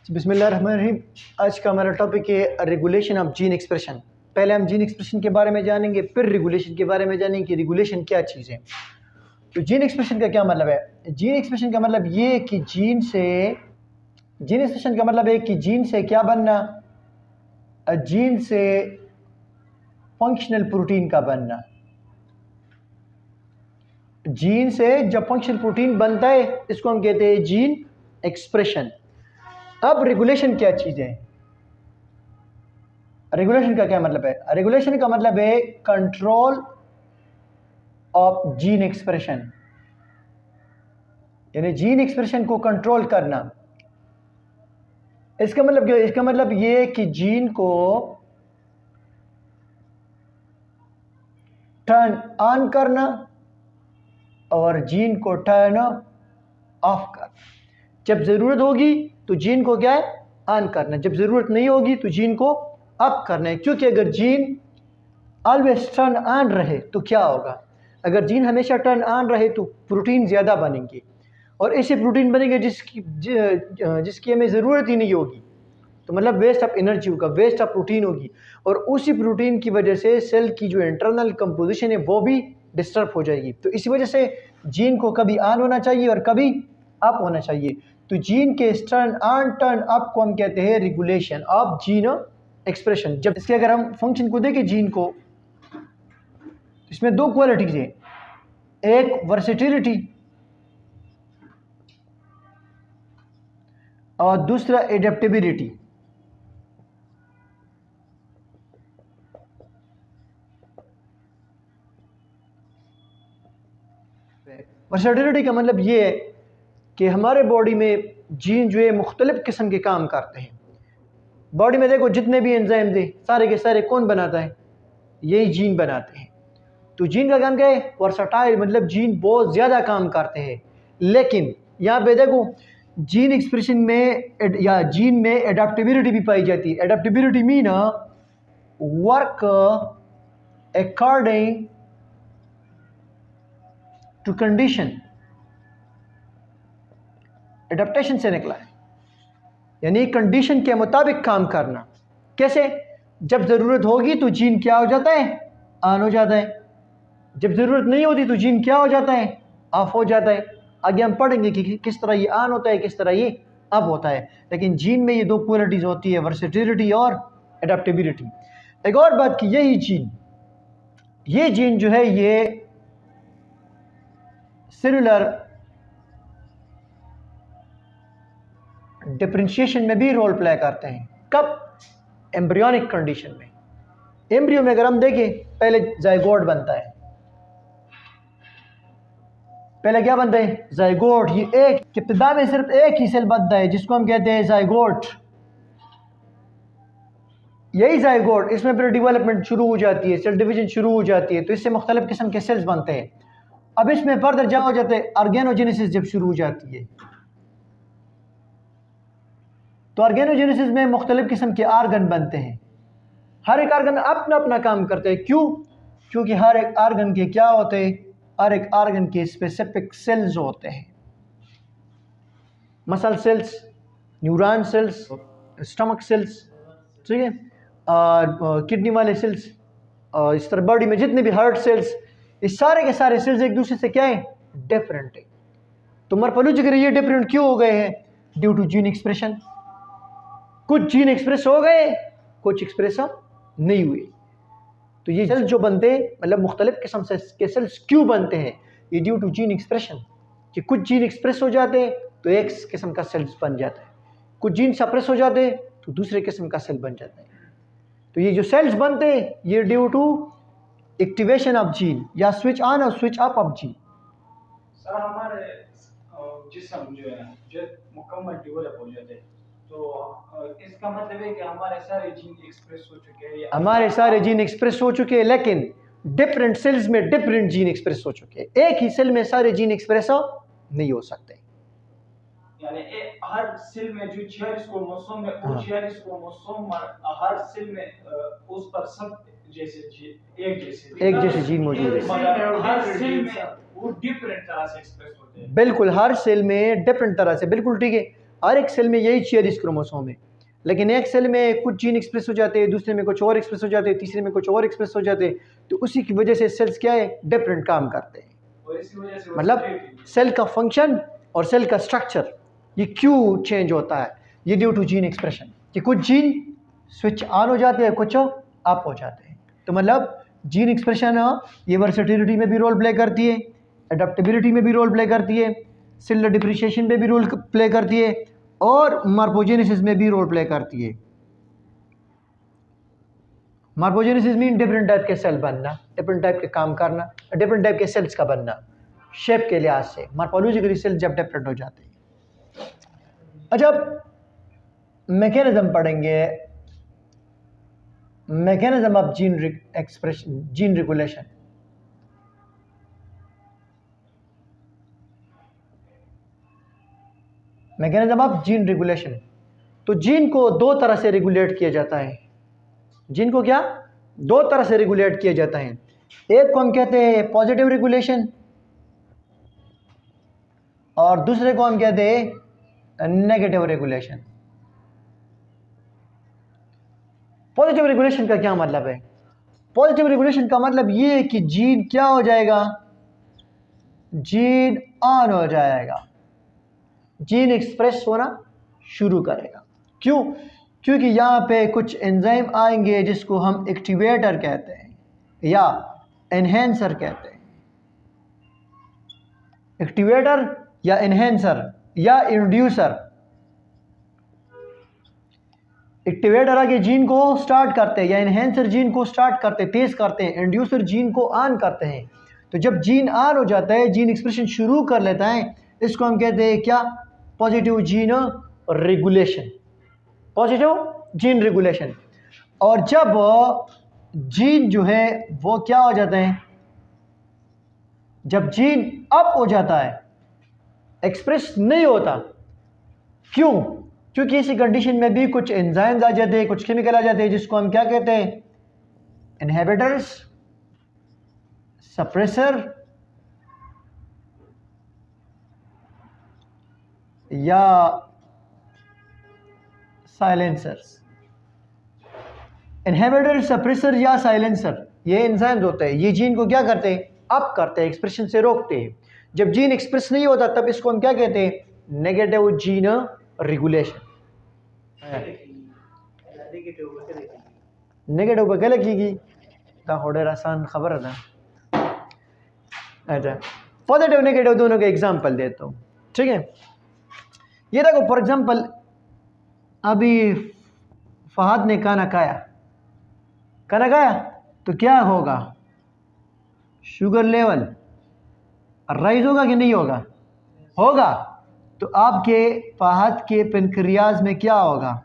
बिस्मिल्लाहिर्रहमानिर्रहीम। आज का हमारा टॉपिक है रेगुलेशन ऑफ जीन एक्सप्रेशन। पहले हम जीन एक्सप्रेशन के बारे में जानेंगे, फिर रेगुलेशन के बारे में जानेंगे कि रेगुलेशन क्या चीज़ है। तो जीन एक्सप्रेशन का क्या मतलब है? जीन एक्सप्रेशन का मतलब ये है कि जीन एक्सप्रेशन का मतलब है कि जीन से क्या बनना, जीन से फंक्शनल प्रोटीन का बनना। जीन से जब फंक्शनल प्रोटीन बनता है इसको हम कहते हैं जीन एक्सप्रेशन। अब रेगुलेशन क्या चीज़ है? रेगुलेशन का क्या मतलब है? रेगुलेशन का मतलब है कंट्रोल ऑफ जीन एक्सप्रेशन, यानी जीन एक्सप्रेशन को कंट्रोल करना। इसका मतलब क्या? इसका मतलब ये कि जीन को टर्न ऑन करना और जीन को टर्न ऑफ करना। जब ज़रूरत होगी तो जीन को क्या है? ऑन करना। जब ज़रूरत नहीं होगी तो जीन को ऑफ करना है। क्योंकि अगर जीन ऑलवेज टर्न ऑन रहे तो क्या होगा? अगर जीन हमेशा टर्न ऑन रहे तो प्रोटीन ज़्यादा बनेंगे और ऐसे प्रोटीन बनेंगे जिसकी हमें ज़रूरत ही नहीं होगी। तो मतलब वेस्ट ऑफ एनर्जी होगा, वेस्ट ऑफ प्रोटीन होगी, और उसी प्रोटीन की वजह से सेल की जो इंटरनल कंपोजिशन है वो भी डिस्टर्ब हो जाएगी। तो इसी वजह से जीन को कभी ऑन होना चाहिए और कभी अप होना चाहिए। तो जीन के टर्न ऑन टर्न अप को हम कहते हैं रेगुलेशन ऑफ जीन एक्सप्रेशन। जब इसके अगर हम फंक्शन को देखें जीन को, इसमें दो क्वालिटीज है, एक वर्सेटिलिटी और दूसरा एडेप्टेबिलिटी। वर्सेटिलिटी का मतलब ये है कि हमारे बॉडी में जीन जो है मुख्तलिफ किस्म के काम करते हैं। बॉडी में देखो जितने भी एंजाइम्स हैं सारे के सारे कौन बनाता है? यही जीन बनाते हैं। तो जीन का काम क्या है? वर्सटाइल, मतलब जीन बहुत ज़्यादा काम करते हैं। लेकिन यहाँ पे देखो जीन एक्सप्रेशन में या जीन में एडाप्टेबिलिटी भी पाई जाती है। Adaptability mean work according to condition. Adaptation से निकला है, यानी कंडीशन के मुताबिक काम करना। कैसे? जब ज़रूरत होगी तो जीन क्या हो जाता है? ऑन हो जाता है। जब ज़रूरत नहीं होती तो जीन क्या हो जाता है? ऑफ हो जाता है। आगे हम पढ़ेंगे कि किस तरह ये ऑन होता है, किस तरह ये ऑफ होता है। लेकिन जीन में ये दो क्वालिटीज़ होती है, वर्सेटिलिटी और एडेप्टेबिलिटी। एक और बात कि ये जीन जो है ये सेलुलर डिफरेंशिएशन में भी रोल प्ले करते हैं। कब? एम्ब्रियोनिक कंडीशन में। एम्ब्रियो में अगर हम देखें, पहले जाइगोट बनता है। पहले क्या बनता है? जाइगोट। ये एक इब्तिदा में सिर्फ एक ही सेल बनता है जिसको हम कहते हैं जाइगोट। यही जाइगोट, इसमें फिर डेवलपमेंट शुरू हो जाती है, सेल डिवीजन शुरू हो जाती है। तो इससे मुख्तलिफ किस्म के सेल्स बनते हैं। अब इसमें फर्दर जब हो जाते हैं ऑर्गेनोजेनेसिस जब शुरू हो जाती है, तो ऑर्गेनोजेनेसिस में मुख्तलिफ किस्म के आर्गन बनते हैं। हर एक आर्गन अपना अपना काम करते हैं। क्यों? क्योंकि हर एक आर्गन के क्या होते हैं? हर एक आर्गन के स्पेसिफिक सेल्स होते हैं। Muscle cells, neuron cells, stomach cells, ठीक है, और किडनी वाले सेल्स, और इस तरह बॉडी में जितने भी हार्ट सेल्स, इस सारे के सारे सेल्स एक दूसरे से क्या है? डिफरेंट है। तो मॉर्फोलॉजिकली ये डिफरेंट क्यों हो गए हैं? Due to gene expression. कुछ जीन एक्सप्रेस हो गए, कुछ एक्सप्रेस नहीं हुए। तो ये सेल्स जो बनते हैं, मतलब मुख्तलिफ किस्म से के सेल्स क्यों बनते हैं? ये ड्यू टू जीन एक्सप्रेशन। कि कुछ जीन एक्सप्रेस हो जाते हैं तो एक किस्म का सेल्स बन जाता है, कुछ जीन सप्रेस हो जाते हैं तो दूसरे किस्म का सेल बन जाता है। तो ये जो सेल्स बनते हैं ये due to activation of gene या स्विच ऑन और switch off off gene. Sir हमारे जिस्म जो है जो मुकम्मल डेवलप हो जाते हैं, तो इसका मतलब है कि हमारे सारे जीन एक्सप्रेस हो चुके हैं। हमारे सारे जीन एक्सप्रेस हो चुके हैं, लेकिन डिफरेंट सेल्स में डिफरेंट जीन एक्सप्रेस हो चुके हैं। एक ही सेल में सारे जीन एक्सप्रेस नहीं हो सकते। यानी हर सेल में जो 46 क्रोमोसोम है, वो 46 क्रोमोसोम हर सेल में उस पर सब एक जैसे जीन मौजूद है, मगर हर सेल में वो डिफरेंट तरह से एक्सप्रेस होते हैं। बिल्कुल, हर सेल में डिफरेंट तरह से, बिल्कुल ठीक है। हर एक सेल में यही 46 क्रोमोसोम है, लेकिन एक सेल में कुछ जीन एक्सप्रेस हो जाते हैं, दूसरे में कुछ और एक्सप्रेस हो जाते हैं, तीसरे में कुछ और एक्सप्रेस हो जाते हैं। तो उसी की वजह से सेल्स क्या है, डिफरेंट काम करते हैं। और इसी वजह से मतलब सेल का फंक्शन और सेल का स्ट्रक्चर ये क्यों चेंज होता है, ये ड्यू टू जीन एक्सप्रेशन, कि कुछ जीन स्विच ऑन हो जाते हैं, कुछ ऑफ हो जाते हैं। तो मतलब जीन एक्सप्रेशन ये वर्सेटिलिटी में भी रोल प्ले करती है, अडेप्टेबिलिटी में भी रोल प्ले करती है, सेलुलर डिप्रिशिएशन में भी रोल प्ले करती है, और मॉर्फोजेनेसिस में भी रोल प्ले करती है। मॉर्फोजेनेसिस मीन डिफरेंट टाइप के सेल बनना, डिफरेंट टाइप के काम करना, डिफरेंट टाइप के सेल्स का बनना शेप के लिहाज से। मॉर्फोलॉजिकली सेल जब डिफरेंट हो जाते हैं। अच्छा, मैकेनिज्म पढ़ेंगे, mechanism of gene expression, gene regulation. Mechanism of gene regulation. तो जीन को दो तरह से रेगुलेट किया जाता है। जीन को क्या, दो तरह से रेगुलेट किया जाता है। एक को हम कहते हैं पॉजिटिव रेगुलेशन, और दूसरे को हम कहते हैं नेगेटिव रेगुलेशन। पॉजिटिव रेगुलेशन का क्या मतलब है? पॉजिटिव रेगुलेशन का मतलब ये है कि जीन क्या हो जाएगा, जीन ऑन हो जाएगा, जीन एक्सप्रेस होना शुरू करेगा। क्यों? क्योंकि यहाँ पे कुछ एंजाइम आएंगे जिसको हम एक्टिवेटर कहते हैं या एनहेंसर कहते हैं। एक्टिवेटर या एनहेंसर या इंड्यूसर। एक्टिवेटर आगे जीन को स्टार्ट करते हैं, या एनहेंसर जीन को स्टार्ट करते हैं, तेज करते हैं, इंड्यूसर जीन को ऑन करते हैं। तो जब जीन ऑन हो जाता है, जीन एक्सप्रेशन शुरू कर लेता है, इसको हम कहते हैं क्या, positive gene regulation, positive gene regulation. और जब जीन जो है वो क्या हो जाता है, जब जीन अप हो जाता है, एक्सप्रेस नहीं होता। क्यों? क्योंकि इसी कंडीशन में भी कुछ एंजाइम्स आ जाते हैं, कुछ केमिकल आ जाते हैं, जिसको हम क्या कहते हैं, इनहिबिटर्स, सप्रेसर या साइलेंसर्स। इनहिबिटर, सप्रेसर या साइलेंसर ये एंजाइम्स होते हैं। ये जीन को क्या करते हैं, अप करते हैं, एक्सप्रेशन से रोकते हैं। जब जीन एक्सप्रेस नहीं होता तब इसको हम क्या कहते हैं, नेगेटिव जीन रेगुलेशन। नेगेटिव पर क्या लिखेगी, होड़े आसान खबर है ना। अच्छा, पॉजिटिव नेगेटिव दोनों के एग्जाम्पल देता हूँ, ठीक है। ये देखो, फॉर एग्जाम्पल अभी फहद ने खाना खाया, तो क्या होगा, शुगर लेवल राइज होगा कि नहीं होगा, होगा। तो आपके फहद के पेनक्रियाज में क्या होगा,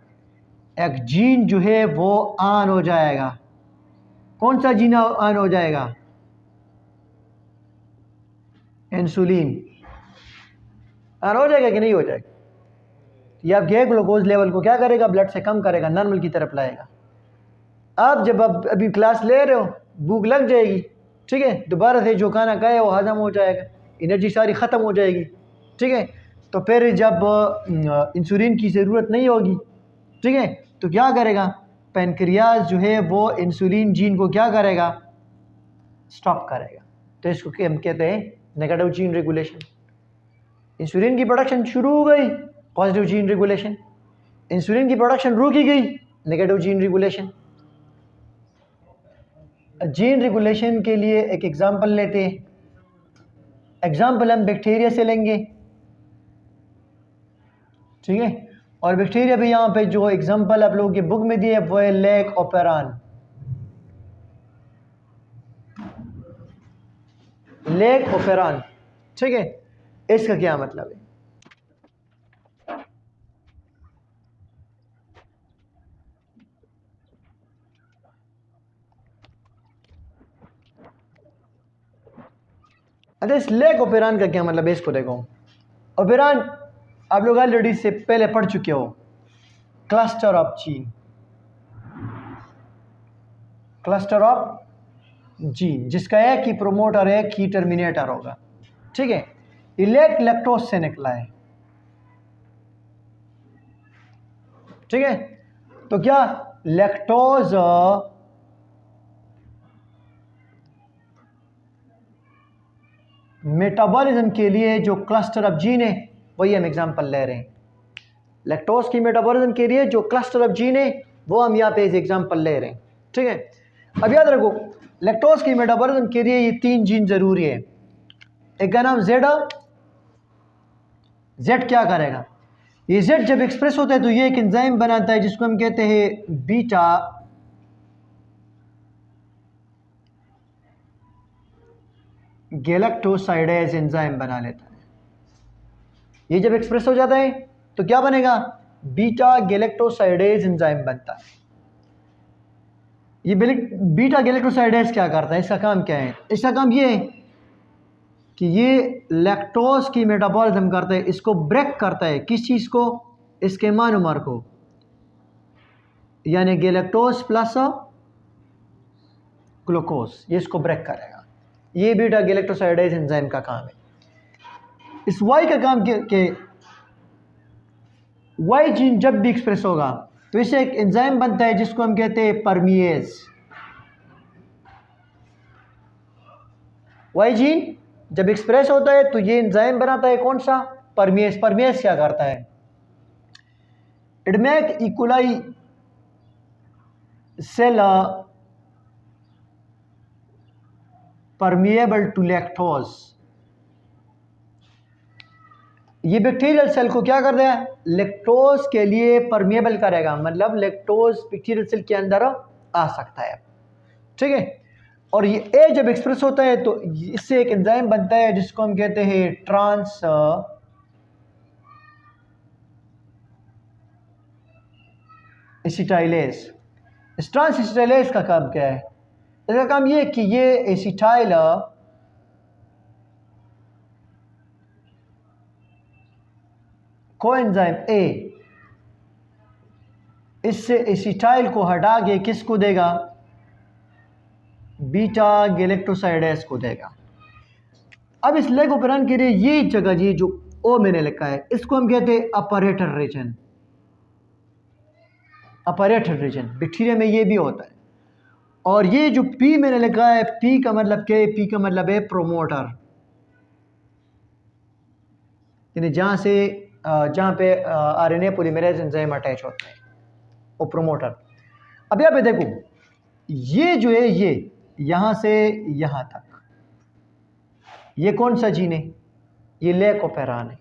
एक जीन जो है वो ऑन हो जाएगा। कौन सा जीन ऑन हो जाएगा, इंसुलिन ऑन हो जाएगा कि नहीं हो जाएगा। ये आपके ग्लूकोज लेवल को क्या करेगा, ब्लड से कम करेगा, नॉर्मल की तरफ लाएगा। आप जब अब अभी क्लास ले रहे हो, भूख लग जाएगी, ठीक है, दोबारा से जो खाना खाए वो हजम हो जाएगा, एनर्जी सारी ख़त्म हो जाएगी, ठीक है। तो फिर जब इंसुलिन की ज़रूरत नहीं होगी, ठीक है, तो क्या करेगा, पैनक्रियाज जो है वो इंसुलिन जीन को क्या करेगा, स्टॉप करेगा। तो इसको हम कहते हैं नेगेटिव जीन रेगुलेशन। इंसुलिन की प्रोडक्शन शुरू हो गई, पॉजिटिव जीन रेगुलेशन। इंसुलिन की प्रोडक्शन रुकी गई, negative gene regulation. Gene regulation के लिए एक एग्जांपल लेते हैं। एग्जांपल हम बैक्टीरिया से लेंगे, ठीक है। और बैक्टीरिया भी यहाँ पे जो एग्जांपल आप लोगों की बुक में दिए वो है लेक ओपेरान। लेक ओपेरान, ठीक है। इसका क्या मतलब है, अच्छा इस लेक ओपेरान का क्या मतलब है, इसको देखो। ओपेरान आप लोग ऑलरेडी से पहले पढ़ चुके हो, cluster of gene, cluster of gene, जिसका एक ही प्रोमोटर है, एक ही टर्मिनेटर होगा, ठीक है। ये लेक लैक्टोज से निकला है, ठीक है। तो क्या लैक्टोज मेटाबॉलिज्म के लिए जो क्लस्टर ऑफ जीन है वही हम एग्जांपल ले रहे हैं। लैक्टोज की मेटाबॉलिज्म के लिए जो क्लस्टर ऑफ जीन है वो हम यहाँ पे एग्जांपल ले रहे हैं। ठीक है। अब याद रखो लैक्टोज की मेटाबॉलिज्म के लिए ये 3 जीन जरूरी है। एक का नाम जेड। जेड क्या करेगा? ये जेड जब एक्सप्रेस होता है तो ये एक एंजाइम बनाता है जिसको हम कहते हैं बीटा गैलेक्टोसाइडेज एंजाइम बना लेता है। ये जब एक्सप्रेस हो जाता है तो क्या बनेगा? बीटा गैलेक्टोसाइडेज एंजाइम बनता है। ये बीटा गैलेक्टोसाइडेज क्या करता है? इसका काम क्या है? इसका काम ये है कि ये लैक्टोज की मेटाबॉलिज्म करता है, इसको ब्रेक करता है। किस चीज़ को? इसके मोनोमर को, यानी गैलेक्टोज प्लस ग्लूकोज, ये इसको ब्रेक करेगा। ये बीटा गैलेक्टोसाइडेज एंजाइम का काम है। इस वाई का काम के वाई जीन जब भी एक्सप्रेस होगा तो इसे एक एंजाइम बनता है जिसको हम कहते हैं परमिएज। वाई जीन जब एक्सप्रेस होता है तो ये एंजाइम बनाता है कौन सा? परमिएज। परमिएज क्या करता है? It make E coli cell permeable to lactose. ये बैक्टीरियल सेल को क्या कर रहा है? लैक्टोज के लिए परमिएबल करेगा, मतलब लैक्टोज बैक्टीरियल सेल के अंदर आ सकता है। ठीक है। और ये ए जब एक्सप्रेस होता है तो इससे एक एंजाइम बनता है जिसको हम कहते हैं ट्रांस एसिटाइलेज। इस ट्रांस एसिटाइलेज का काम क्या है? इसका काम ये कि ये एसिटाइल कोएंजाइम ए इससे एसिटाइल को हटा के किसको देगा? बीटा गैलेक्टोसाइडेज को देगा। अब इस लेगोपेरॉन के लिए ये जगह, ये जो ओ मैंने लिखा है, इसको हम कहते हैं operator region. Operator region bacteria में ये भी होता है। और ये जो पी मैंने लिखा है, पी का मतलब क्या है? पी का मतलब है प्रोमोटर, यानी जहाँ पे आरएनए पॉलीमरेज एंजाइम अटैच होता है वो प्रोमोटर। अब यहाँ पे देखो ये जो है ये यहाँ से यहाँ तक ये कौन सा जीन है? ये लेकोपेरान है।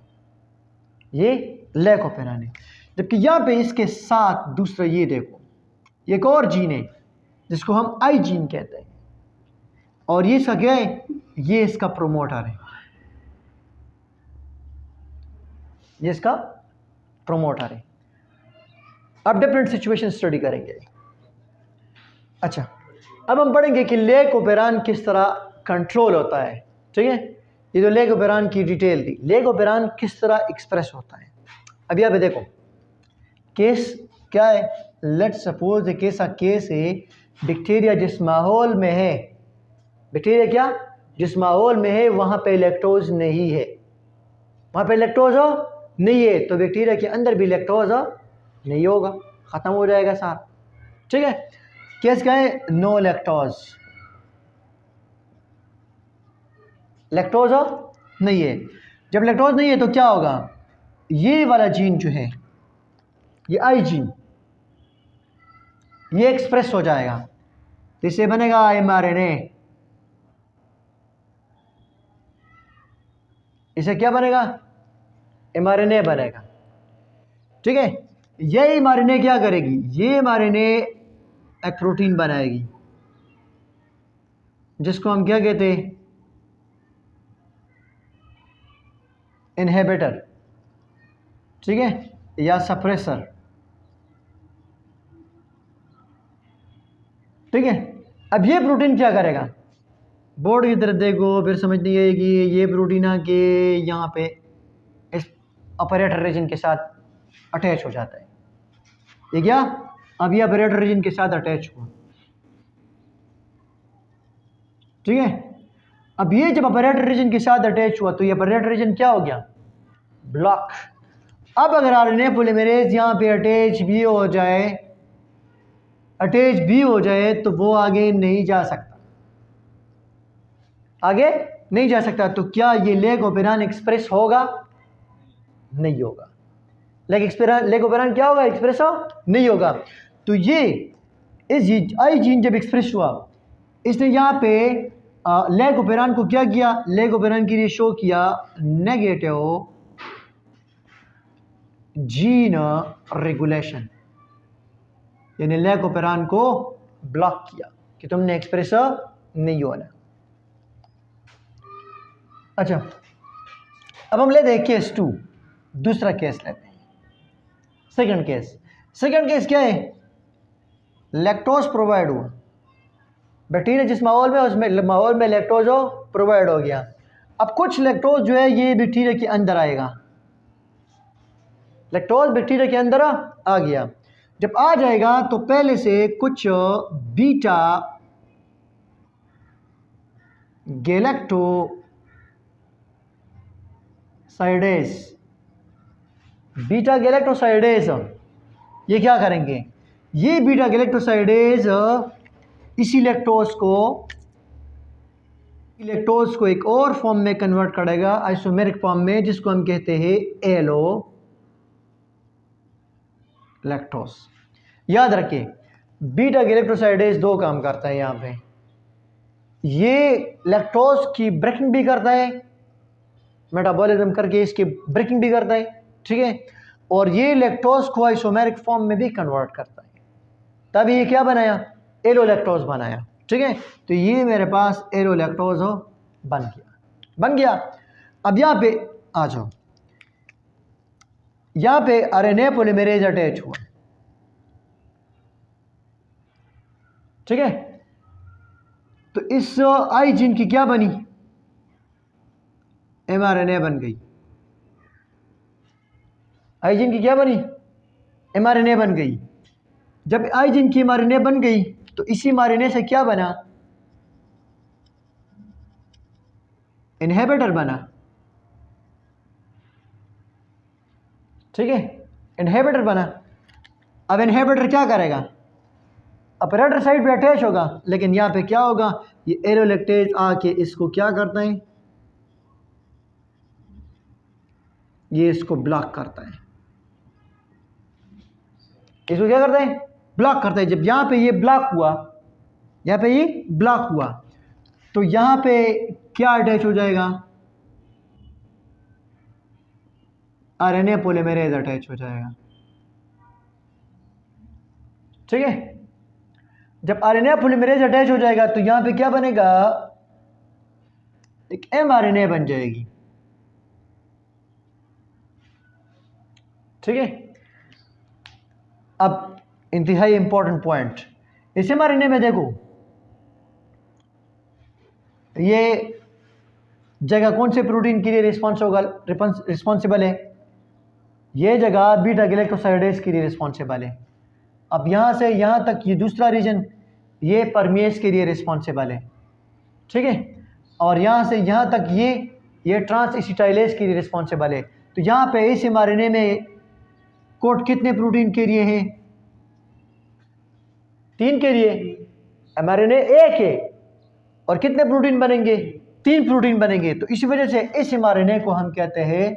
ये लेकोपेरान है। जबकि यहाँ पे इसके साथ दूसरा ये देखो, ये एक और जीन है जिसको हम आई जीन कहते हैं। और ये इसका क्या है? ये इसका प्रोमोटर है। ये इसका प्रोमोटर है। अब डिफरेंट सिचुएशन स्टडी करेंगे। अच्छा, अब हम पढ़ेंगे कि लेकोपेरान किस तरह कंट्रोल होता है। ठीक है। ये जो लेकोपेरान की डिटेल थी, लेकोपेरान किस तरह एक्सप्रेस होता है। अब यहाँ पे देखो केस क्या है? लेट्स सपोज एक ऐसा केस है, बैक्टीरिया जिस माहौल में है, बैक्टीरिया क्या जिस माहौल में है वहाँ पे लैक्टोज नहीं है, वहाँ पे लैक्टोज नहीं है, तो बैक्टीरिया के अंदर भी लैक्टोज नहीं होगा, ख़त्म हो जाएगा सारा। ठीक है। केस क्या है? नो लैक्टोज, लैक्टोज नहीं है। जब लैक्टोज नहीं है तो क्या होगा? ये वाला जीन जो है, ये आई जीन, ये एक्सप्रेस हो जाएगा, तो इससे बनेगा एमआरएनए। इसे क्या बनेगा? एमआरएनए बनेगा। ठीक है। ये एमआरएनए क्या करेगी? ये एमआरएनए एक प्रोटीन बनाएगी जिसको हम क्या कहते हैं? इनहिबिटर। ठीक है, या सप्रेसर। ठीक है। अब ये प्रोटीन क्या करेगा? बोर्ड की तरफ देखो, फिर समझ नहीं आएगी। ये प्रोटीन आके यहाँ पे इस ऑपरेटर रीजन के साथ अटैच हो जाता है। ये क्या? अब ये ऑपरेटर रीजन के साथ अटैच हुआ। ठीक है। अब ये जब ऑपरेटर रीजन के साथ अटैच हुआ तो ये ऑपरेटर रीजन क्या हो गया? ब्लॉक। अब अगर आरएनए पॉलीमरेज यहाँ पे अटैच भी हो जाए तो वो आगे नहीं जा सकता, आगे नहीं जा सकता। तो क्या ये लेग ओपेरॉन एक्सप्रेस होगा? नहीं होगा। लेग ओपेरॉन क्या होगा? एक्सप्रेस नहीं होगा। तो ये इस आई जीन जब एक्सप्रेस हुआ, इसने यहाँ पे लेग ओपेरॉन को क्या किया? लेग ओपेरॉन के लिए शो किया नेगेटिव जीन रेगुलेशन, यानी लेग ओपेरॉन को ब्लॉक किया कि तुमने एक्सप्रेस नहीं होना। अच्छा, अब हम लेते हैं केस 2, दूसरा केस लेते हैं, सेकंड केस क्या है? लैक्टोज प्रोवाइड हुआ, बैक्टीरिया जिस माहौल में, उसमें माहौल में लैक्टोज प्रोवाइड हो गया। अब कुछ लैक्टोज जो है ये बैक्टीरिया के अंदर आएगा, लैक्टोज बैक्टीरिया के अंदर आ गया। जब आ जाएगा तो पहले से कुछ बीटा गैलेक्टोसाइडेज ये क्या करेंगे? ये बीटा गैलेक्टोसाइडेज इसी लैक्टोज को एक और फॉर्म में कन्वर्ट करेगा, आइसोमेरिक फॉर्म में, जिसको हम कहते हैं एलो लैक्टोज। याद रखिए, बीटा गैलेक्टोसाइडेज दो काम करता है यहाँ पे। ये लैक्टोज की ब्रेकिंग भी करता है, मेटाबॉलिज्म करके इसकी ब्रेकिंग भी करता है, ठीक है, और ये लैक्टोज को आइसोमेरिक फॉर्म में भी कन्वर्ट करता है। तभी ये क्या बनाया? एलो लैक्टोज बनाया, ठीक है। तो ये मेरे पास एलो लैक्टोज बन गया। अब यहाँ पे आ जाओ, यहाँ पे आरएनए पॉलीमरेज अटैच हुआ, ठीक है। तो इस आई जीन की क्या बनी? एमआरएनए बन गई। आई जीन की क्या बनी? एमआरएनए बन गई। जब आई जीन की एमआरएनए बन गई तो इसी एमआरएनए से क्या बना? इनहिबिटर बना, ठीक है, इनहिबिटर बना। अब इनहिबिटर क्या करेगा? ऑपरेटर साइड पे अटैच होगा, लेकिन यहाँ पे क्या होगा? ये एरोलैक्टेज आके इसको क्या करता है? ये इसको ब्लॉक करता है। इसको क्या करता है? ब्लॉक करता है। जब यहाँ पे ये ब्लॉक हुआ, यहाँ पे ये ब्लॉक हुआ, तो यहाँ पे क्या अटैच हो जाएगा? आरएनए पॉलीमरेज अटैच हो जाएगा, ठीक है। जब आरएनए पॉलीमरेज अटैच हो जाएगा तो यहाँ पे क्या बनेगा? एक एमआरएनए बन जाएगी, ठीक है। अब इंतहाई इंपॉर्टेंट पॉइंट, इस एमआरएनए में देखो, ये जगह कौन से प्रोटीन के लिए रिस्पॉन्सिबल है? ये जगह बीटा गैलेक्टोसाइडेज के लिए रिस्पॉन्सिबल है। अब यहाँ से यहाँ तक ये दूसरा रीजन, ये परमेज के लिए रिस्पॉन्सिबल है, ठीक है। और यहाँ से यहाँ तक ये ट्रांस एसिटाइलेज के लिए रिस्पॉन्सिबल है। तो यहाँ पे इस एमआरएनए में कोड कितने प्रोटीन के लिए है? 3 के लिए। एमआरएनए एक है और कितने प्रोटीन बनेंगे? 3 प्रोटीन बनेंगे। तो इसी वजह से इस एमआरएनए को हम कहते हैं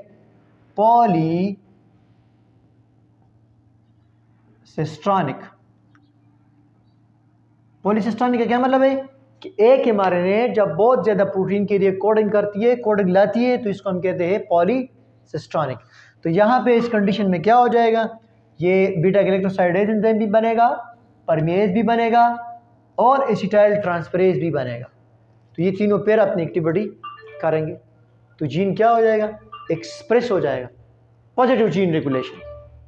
पॉलीसिस्ट्रॉनिक। पॉलीसिस्ट्रॉनिक का क्या मतलब है? कि एक एमआरएनए जब बहुत ज़्यादा प्रोटीन के लिए कोडिंग करती है, कोडिंग लाती है, तो इसको हम कहते हैं पॉलीसिस्ट्रॉनिक। तो यहाँ पे इस कंडीशन में क्या हो जाएगा? ये बीटा गैलेक्टोसाइडेज एंजाइम भी बनेगा, परमेज भी बनेगा और एसिटाइल ट्रांसफरेज भी बनेगा। तो ये तीनों पेयर अपनी एक्टिविटी करेंगे, तो जीन क्या हो जाएगा? एक्सप्रेस हो जाएगा, पॉजिटिव जीन रेगुलेशन।